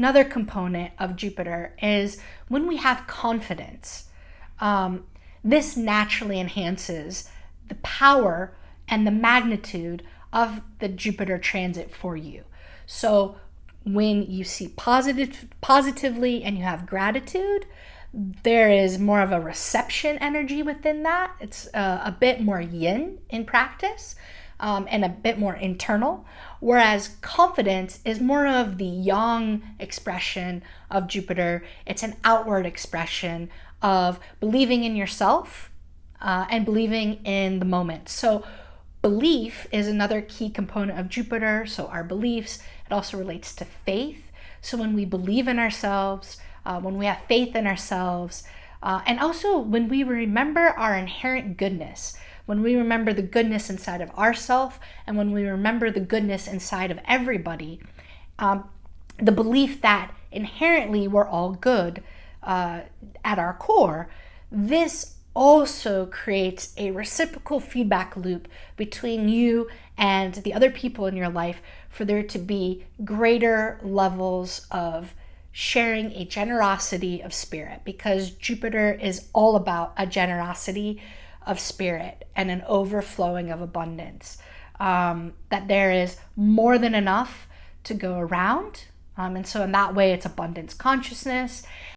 Another component of Jupiter is when we have confidence. This naturally enhances the power and the magnitude of the Jupiter transit for you. So when you see positively and you have gratitude, there is more of a reception energy within that. It's a bit more yin in practice, and a bit more internal, whereas confidence is more of the yang expression of Jupiter. It's an outward expression of believing in yourself and believing in the moment. So belief is another key component of Jupiter. So our beliefs, it also relates to faith. So when we believe in ourselves, when we have faith in ourselves, and also when we remember our inherent goodness, when we remember the goodness inside of ourself, and when we remember the goodness inside of everybody, the belief that inherently we're all good at our core, this also creates a reciprocal feedback loop between you and the other people in your life for there to be greater levels of sharing a generosity of spirit, because Jupiter is all about a generosity of spirit and an overflowing of abundance, that there is more than enough to go around. And so in that way, it's abundance consciousness.